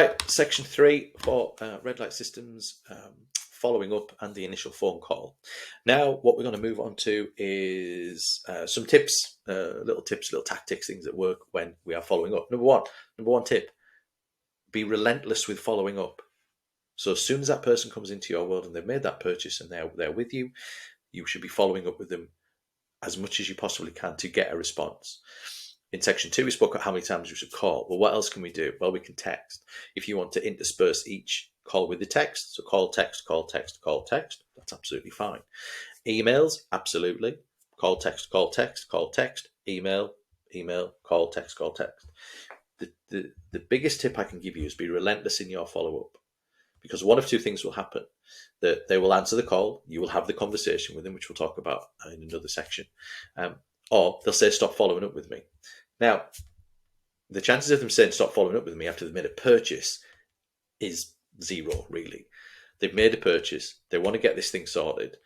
Right, section 3 for red light systems, following up and the initial phone call. Now, what we're going to move on to is some tips, little tactics, things that work when we are following up. Number one tip: be relentless with following up. So as soon as that person comes into your world and they've made that purchase and they're with you, you should be following up with them as much as you possibly can to get a response. In section 2, we spoke about how many times we should call. Well, what else can we do? Well, we can text. If you want to intersperse each call with the text, so call, text, call, text, call, text, that's absolutely fine. Emails, absolutely. Call, text, call, text, call, text, email, call, text, call, text. The biggest tip I can give you is be relentless in your follow-up, because one of two things will happen. That they will answer the call, you will have the conversation with them, which we'll talk about in another section, or they'll say, stop following up with me. Now, the chances of them saying stop following up with me after they've made a purchase is zero, really. They've made a purchase, they want to get this thing sorted.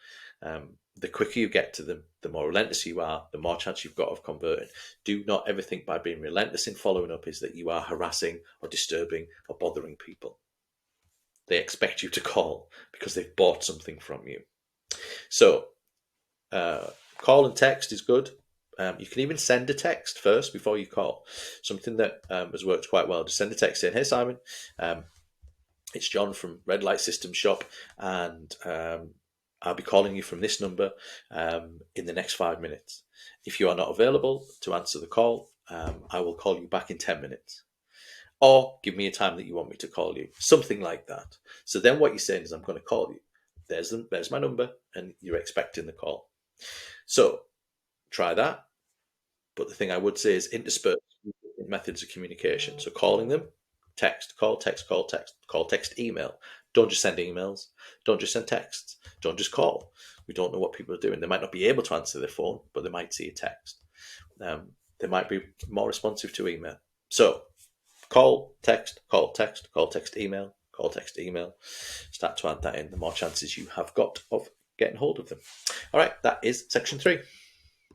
The quicker you get to them, the more relentless you are, the more chance you've got of converting. Do not ever think by being relentless in following up is that you are harassing or disturbing or bothering people. They expect you to call because they've bought something from you. So, call and text is good. You can even send a text first before you call. Something that has worked quite well. Just send a text saying, "Hey Simon, it's John from Red Light Systems Shop, and I'll be calling you from this number in the next 5 minutes. If you are not available to answer the call, I will call you back in 10 minutes. Or give me a time that you want me to call you." Something like that. So then what you're saying is, I'm going to call you. There's my number, and you're expecting the call. So try that. But the thing I would say is intersperse methods of communication. So calling them, text, call, text, call, text, call, text, email. Don't just send emails. Don't just send texts. Don't just call. We don't know what people are doing. They might not be able to answer their phone, but they might see a text. They might be more responsive to email. So call, text, call, text, call, text, email, call, text, email. Start to add that in. The more chances you have got of getting hold of them. All right, that is section 3.